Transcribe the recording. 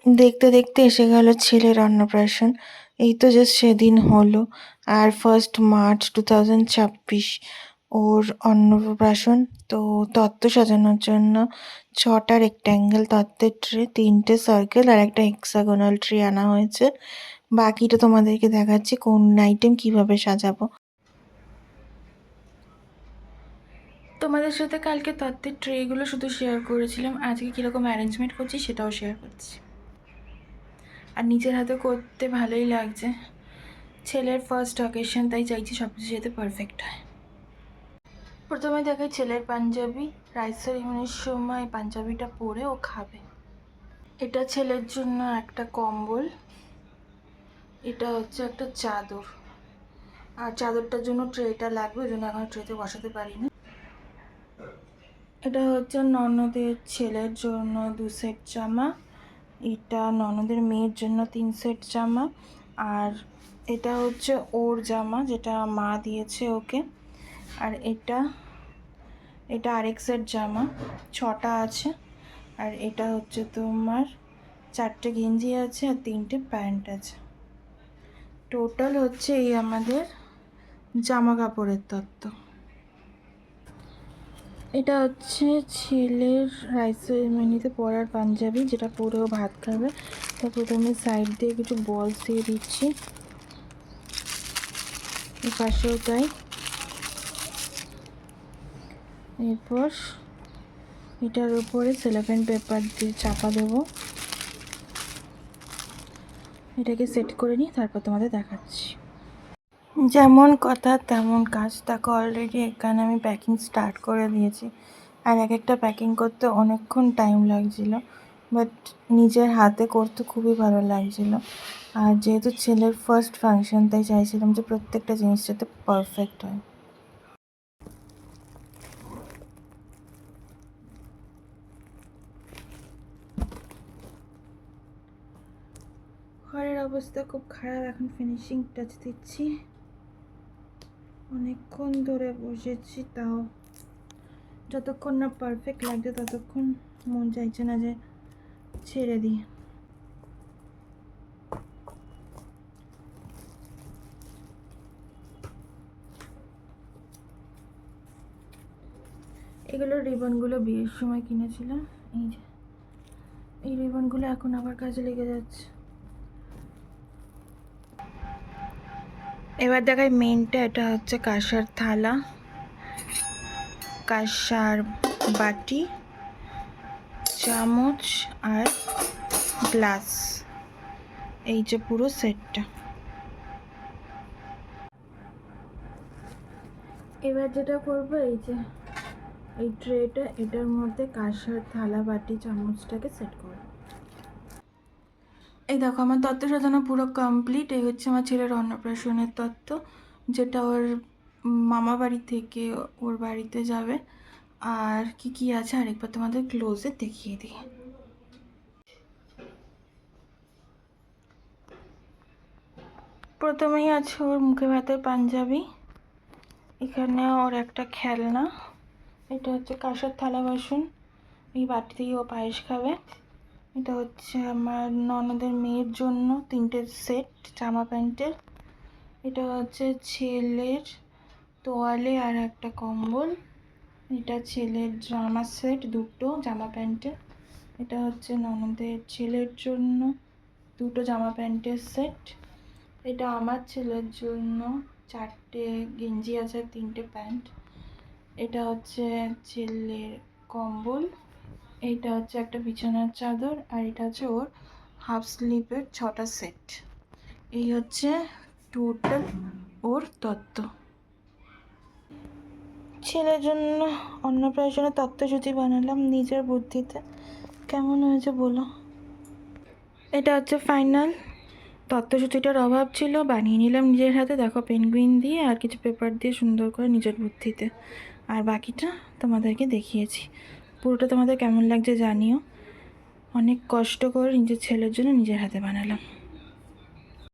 দেখতে দেখতে এসে গেল ছেলের অন্নপ্রাশন। এই তো জাস্ট সেদিন হলো। আর 1st মার্চ 2026 ওর অন্নপ্রাশন। তো তত্ত্ব সাজানোর জন্য 6টা রেক্ট্যাঙ্গেল তত্ত্বের ট্রে, 3টে সার্কেল আর একটা হেক্সাগোনাল ট্রে আনা হয়েছে। বাকিটা তোমাদেরকে দেখাচ্ছি কোন আইটেম কিভাবে সাজাবো। তোমাদের সাথে কালকে তত্ত্বের ট্রেগুলো শুধু শেয়ার করেছিলাম, আজকে কীরকম অ্যারেঞ্জমেন্ট করছি সেটাও শেয়ার করছি। আর নিজের হাতে করতে ভালোই লাগছে। ছেলের ফার্স্ট অকেশন, তাই চাইছি সব কিছু যাতে পারফেক্ট হয়। প্রথমে দেখাই ছেলের পাঞ্জাবি। রাইস সেরিমনির সময় পাঞ্জাবিটা পরে ও খাবে। এটা ছেলের জন্য একটা কম্বল, এটা হচ্ছে একটা চাদর। আর চাদরটার জন্য ট্রেটা লাগবে, ওই জন্য এখন ট্রেতে বসাতে পারিনি। এটা হচ্ছে ননদের ছেলের জন্য 2 সেট জামা, এটা ননদের মেয়ের জন্য 3 সেট জামা, আর এটা হচ্ছে ওর জামা যেটা মা দিয়েছে ওকে। আর এটা আরেক সেট জামা, 6টা আছে। আর এটা হচ্ছে তোমার 4টে গেঞ্জি আছে আর 3টে প্যান্ট আছে। টোটাল হচ্ছে এই আমাদের জামা কাপড়ের তত্ত্ব। এটা হচ্ছে ছেলের রাইস সেরিমনিতে পরার পাঞ্জাবি, যেটা পরেও ভাত খাবে। তো প্রথমে সাইড দিয়ে কিছু বলস দিয়ে দিচ্ছি, এর পাশেও তাই। এরপর এটার উপরে সেলোফেন পেপার দিয়ে চাপা দেবো। এটাকে সেট করে নিই, তারপর তোমাদের দেখাচ্ছি। যেমন কথা তেমন কাজ। দেখো অলরেডি এখানে আমি প্যাকিং স্টার্ট করে দিয়েছি। আর এক একটা প্যাকিং করতে অনেকক্ষণ টাইম লাগছিলো, বাট নিজের হাতে করতে খুবই ভালো লাগছিলো। আর যেহেতু ছেলের ফার্স্ট ফাংশন, তাই চাইছিলাম যে প্রত্যেকটা জিনিস যাতে পারফেক্ট হয়। ঘরের অবস্থা খুব খারাপ, এখন ফিনিশিং টাচ দিচ্ছি। অনেকক্ষণ ধরে বসেছি, তাও যতক্ষণ না পারফেক্ট লাগছে ততক্ষণ মন চাইছে না যে ছেড়ে দিই। এগুলো রিবনগুলো বিয়ের সময় কিনেছিলাম। এই যে এই রিবনগুলো এখন আবার কাজে লেগে যাচ্ছে। এবার দেখাই মেনটা। এটা হচ্ছে কাঁসার থালা, কাঁসার বাটি, চামচ আর গ্লাস, এই যে পুরো সেটটা। এবার যেটা করবো, এই যে এই ট্রেটা, এটার মধ্যে কাঁসার থালা, বাটি, চামচটাকে সেট করব। এই দেখো আমার তত্ত্ব সাজানো পুরো কমপ্লিট। এই হচ্ছে আমার ছেলের অন্নপ্রাশনের তত্ত্ব, যেটা ওর মামা বাড়ি থেকে ওর বাড়িতে যাবে। আর কি কি আছে আরেকবার তোমাদের ক্লোজে দেখিয়ে দিই। প্রথমেই আছে ওর মুখে ভাতের পাঞ্জাবি, এখানে ওর একটা খেলনা, এটা হচ্ছে কাঁসার থালা বাসন, এই বাটি দিয়ে ও পায়েস খাবে। এটা হচ্ছে আমার ননদের মেয়ের জন্য 3টে সেট জামা প্যান্টের। এটা হচ্ছে ছেলের তোয়ালে আর একটা কম্বল। এটা ছেলের জামা সেট, 2টো জামা প্যান্টের। এটা হচ্ছে ননদের ছেলের জন্য 2টো জামা প্যান্টের সেট। এটা আমার ছেলের জন্য 4টে গেঞ্জি আছে, 3টে প্যান্ট। এটা হচ্ছে ছেলের কম্বল, এইটা হচ্ছে একটা বিছানার চাদর, আর এটা হচ্ছে ওর হাফ স্লিভের 6টা সেট। এই হচ্ছে টোটাল ওর তত্ত্ব। ছেলের জন্য অন্নপ্রাশনের তত্ত্বসূচি বানালাম নিজের বুদ্ধিতে। কেমন হয়েছে বলো? এটা হচ্ছে ফাইনাল। তত্ত্বসূচিটার অভাব ছিল, বানিয়ে নিলাম নিজের হাতে। দেখো পেনগুইন দিয়ে আর কিছু পেপার দিয়ে সুন্দর করে নিজের বুদ্ধিতে। আর বাকিটা তোমাদেরকে দেখিয়েছি। পুরোটা তোমাদের কেমন লাগছে জানিও। অনেক কষ্ট করে নিজের ছেলের জন্য নিজের হাতে বানালাম।